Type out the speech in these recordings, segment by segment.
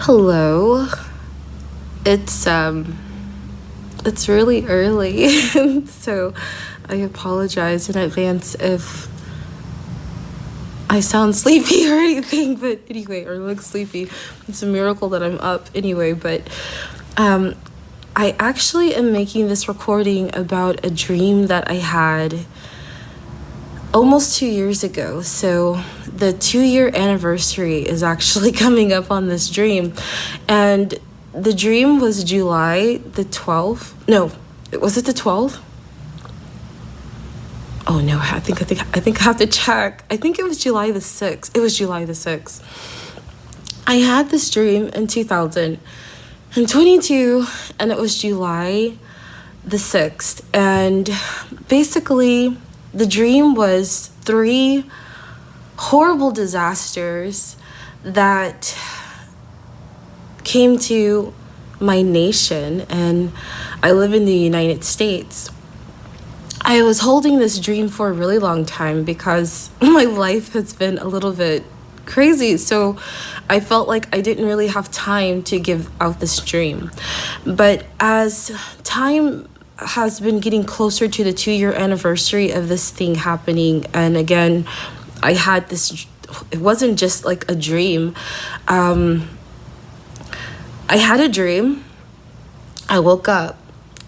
Hello. It's it's really early. So I apologize in advance if I sound sleepy or anything, but anyway, or look sleepy. It's a miracle that I'm up anyway, but um I actually am making this recording about a dream that I had almost 2 years ago. So the 2 year anniversary is actually coming up on this dream. And the dream was July the 12th. No, was it the 12th? Oh no, I think I have to check. I think it was July the 6th. It was July the 6th. I had this dream in 2022, and it was July the 6th. And basically, the dream was three horrible disasters that came to my nation, and I live in the United States. I was holding this dream for a really long time because my life has been a little bit crazy, so I felt like I didn't really have time to give out this dream. But as time has been getting closer to the 2 year anniversary of this thing happening, and again, I had this, it wasn't just like a dream. I had a dream. I woke up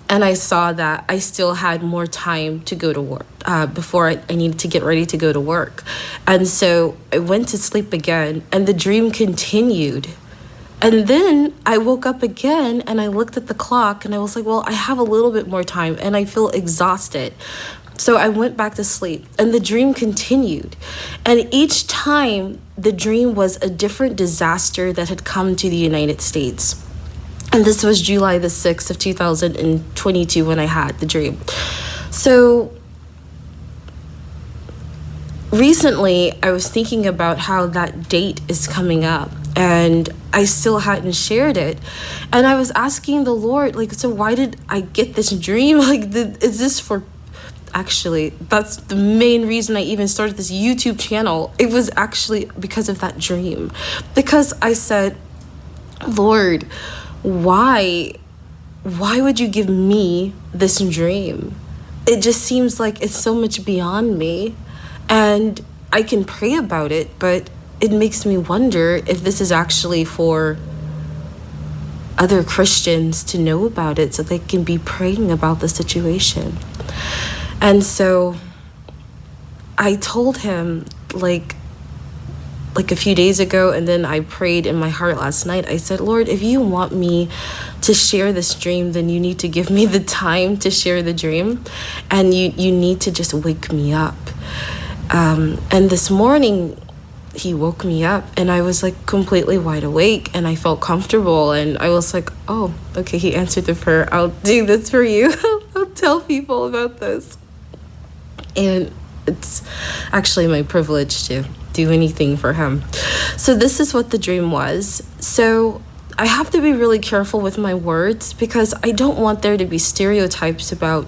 and I saw that I still had more time to go to work before I needed to get ready to go to work. And so I went to sleep again, and the dream continued. And then I woke up again and I looked at the clock and I was like, well, I have a little bit more time and I feel exhausted. So I went back to sleep and the dream continued. And each time the dream was a different disaster that had come to the United States. And this was July the 6th of 2022 when I had the dream. So recently I was thinking about how that date is coming up, and I still hadn't shared it. And I was asking the Lord, like, so why did I get this dream? Like, is this for... Actually, that's the main reason I even started this YouTube channel. It was actually because of that dream. Because I said, Lord, why would you give me this dream? It just seems like it's so much beyond me. And I can pray about it, but it makes me wonder if this is actually for other Christians to know about it so they can be praying about the situation. And so I told him like a few days ago, and then I prayed in my heart last night. I said, Lord, if you want me to share this dream, then you need to give me the time to share the dream, and you need to just wake me up. And this morning he woke me up and I was like completely wide awake and I felt comfortable, and I was like, oh, okay, he answered the prayer. I'll do this for you. I'll tell people about this. And it's actually my privilege to do anything for him. So this is what the dream was. So I have to be really careful with my words because I don't want there to be stereotypes about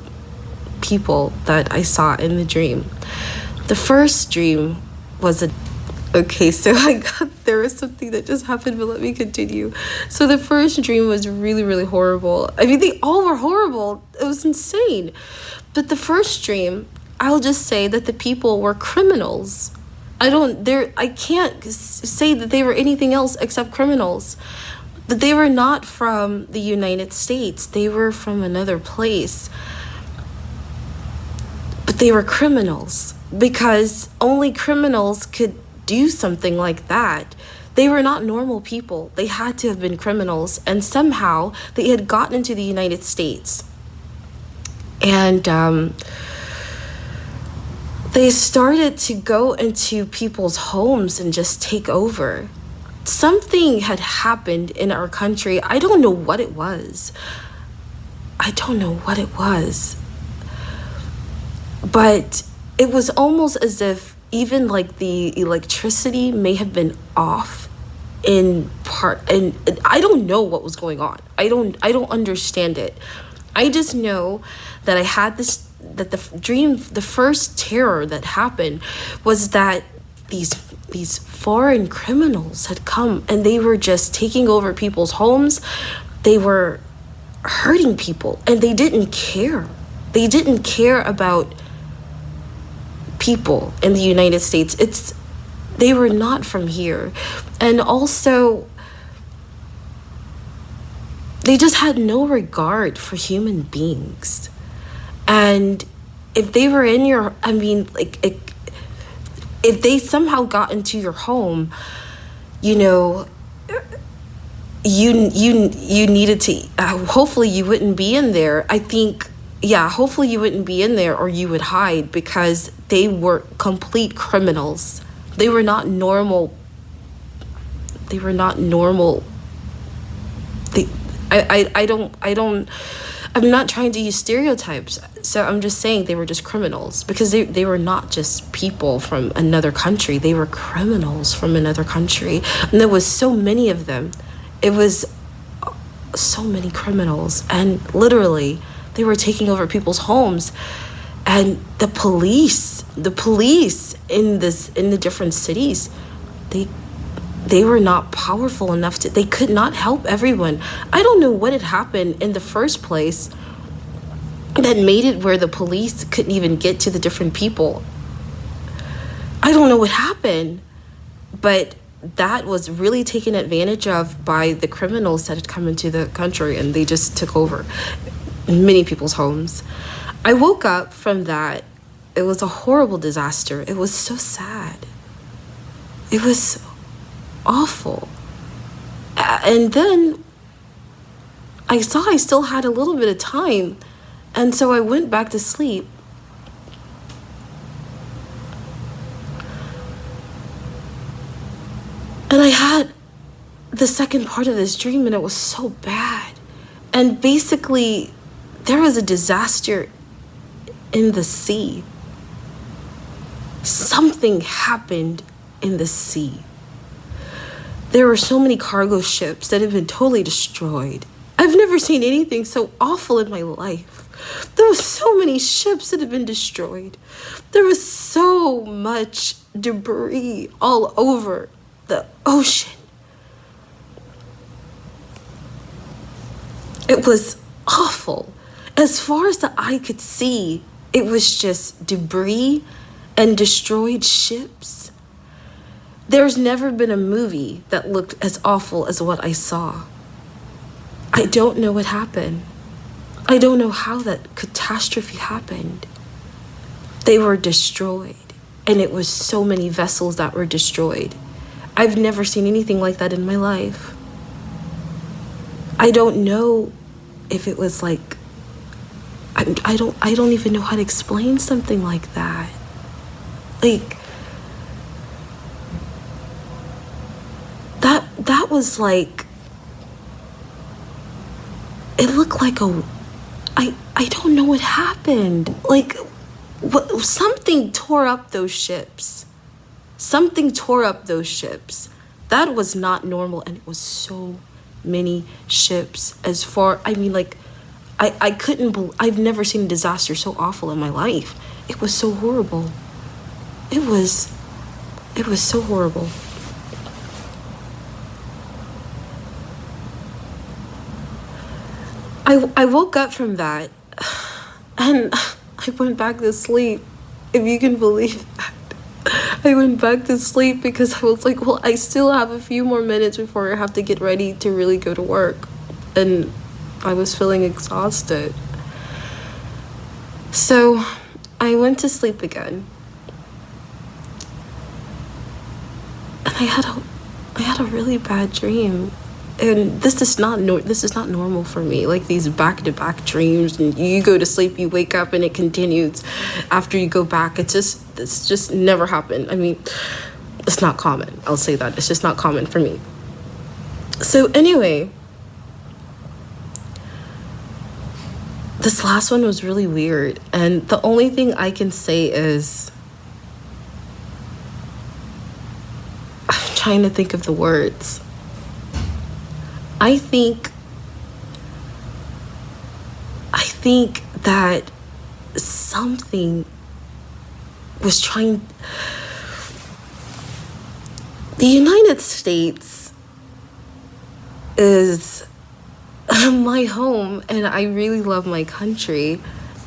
people that I saw in the dream. The first dream was okay, so there was something that just happened, but let me continue. So the first dream was really, really horrible. I mean, they all were horrible. It was insane. But the first dream, I'll just say that the people were criminals. I can't say that they were anything else except criminals. But they were not from the United States. They were from another place. But they were criminals because only criminals could do something like that. They were not normal people. They had to have been criminals, and somehow they had gotten into the United States. And they started to go into people's homes and just take over. Something had happened in our country. I don't know what it was. But it was almost as if even like the electricity may have been off in part, and I don't know what was going on. I don't understand it. I just know that I had this, that the dream, the first terror that happened was that these these foreign criminals had come and they were just taking over people's homes. They were hurting people and they didn't care. They didn't care about people in the United States. They were not from here. And also, they just had no regard for human beings. And if they were in your, if they somehow got into your home, you know, you needed to, hopefully you wouldn't be in there. I think, yeah, hopefully you wouldn't be in there or you would hide, because they were complete criminals. They were not normal. They were not normal. I'm not trying to use stereotypes. So I'm just saying they were just criminals, because they were not just people from another country. They were criminals from another country. And there was so many of them. It was so many criminals. And literally, they were taking over people's homes. And the police in the different cities, they were not powerful enough they could not help everyone. I don't know what had happened in the first place that made it where the police couldn't even get to the different people. I don't know what happened, but that was really taken advantage of by the criminals that had come into the country, and they just took over many people's homes. I woke up from that. It was a horrible disaster. It was so sad. It was awful. And then I saw I still had a little bit of time, and so I went back to sleep. And I had the second part of this dream, and it was so bad. And basically, there was a disaster in the sea. Something happened in the sea. There were so many cargo ships that had been totally destroyed. I've never seen anything so awful in my life. There were so many ships that had been destroyed. There was so much debris all over the ocean. It was awful. As far as the eye could see, it was just debris and destroyed ships. There's never been a movie that looked as awful as what I saw. I don't know what happened. I don't know how that catastrophe happened. They were destroyed, and it was so many vessels that were destroyed. I've never seen anything like that in my life. I don't know if it was like, I don't even know how to explain something like that. Like, that was like, it looked like I don't know what happened. Like, something tore up those ships. Something tore up those ships. That was not normal, and it was so many ships. I couldn't believe, I've never seen a disaster so awful in my life. It was so horrible. It was so horrible. I woke up from that, and I went back to sleep, if you can believe that. I went back to sleep because I was like, well, I still have a few more minutes before I have to get ready to really go to work. And I was feeling exhausted. So I went to sleep again. And I had a really bad dream. And this is not normal for me. Like these back-to-back dreams, and you go to sleep, you wake up, and it continues after you go back. It's just never happened. I mean, it's not common. I'll say that. It's just not common for me. So anyway, this last one was really weird, and the only thing I can say is I'm trying to think of the words. I think that something was trying. The United States is my home, and I really love my country.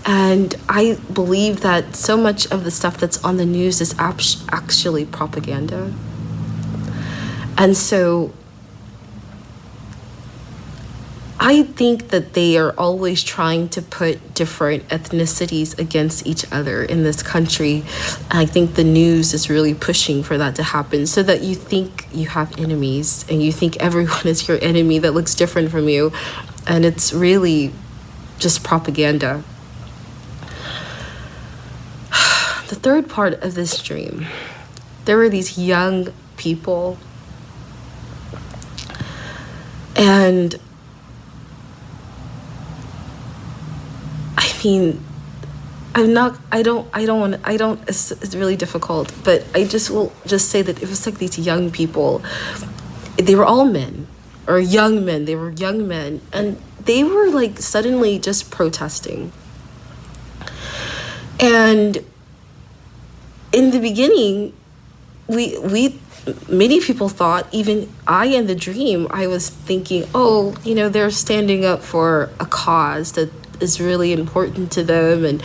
And I believe that so much of the stuff that's on the news is actually propaganda. And so I think that they are always trying to put different ethnicities against each other in this country. I think the news is really pushing for that to happen, so that you think you have enemies and you think everyone is your enemy that looks different from you. And it's really just propaganda. The third part of this dream, there were these young people, and it's really difficult, but I just will just say that it was like these young people. They were all men, or young men. They were young men, and they were like suddenly just protesting. And in the beginning, we many people thought, even I in the dream, I was thinking, oh, they're standing up for a cause that is really important to them, and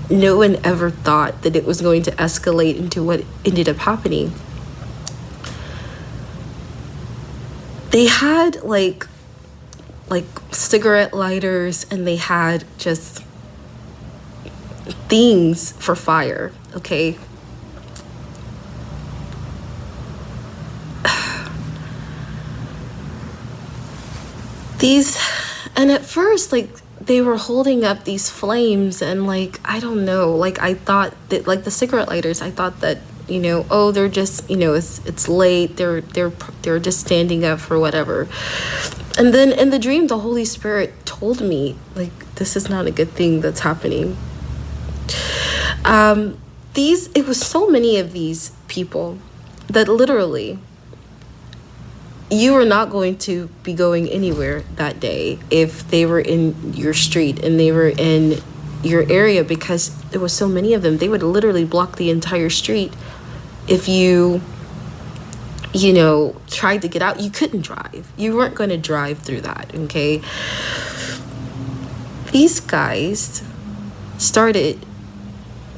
no one ever thought that it was going to escalate into what ended up happening. They had like cigarette lighters, and they had just things for fire, okay? And at first, they were holding up these flames, and I don't know, I thought that, the cigarette lighters, I thought that, oh, they're just, it's late, they're just standing up for whatever. And then in the dream, the Holy Spirit told me, this is not a good thing that's happening. It was so many of these people that literally, you were not going to be going anywhere that day if they were in your street and they were in your area, because there was so many of them. They would literally block the entire street. If you tried to get out, you couldn't drive. You weren't going to drive through that, okay? These guys started,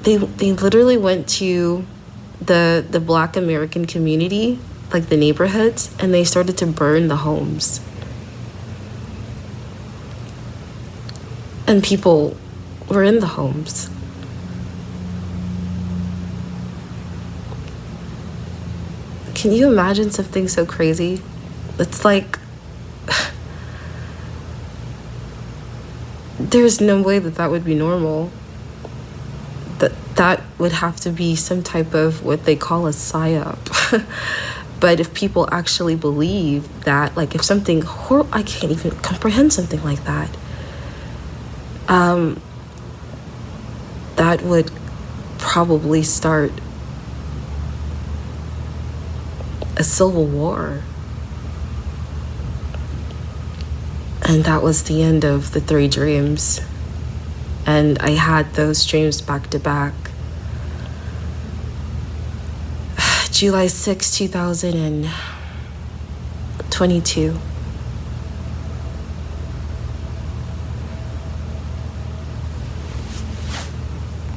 they literally went to the Black American community, the neighborhoods, and they started to burn the homes. And people were in the homes. Can you imagine something so crazy? It's there's no way that would be normal. That would have to be some type of what they call a psyop. But if people actually believe that, if something horrible, I can't even comprehend something like that. That would probably start a civil war. And that was the end of the 3 dreams. And I had those dreams back to back. July 6, 2022.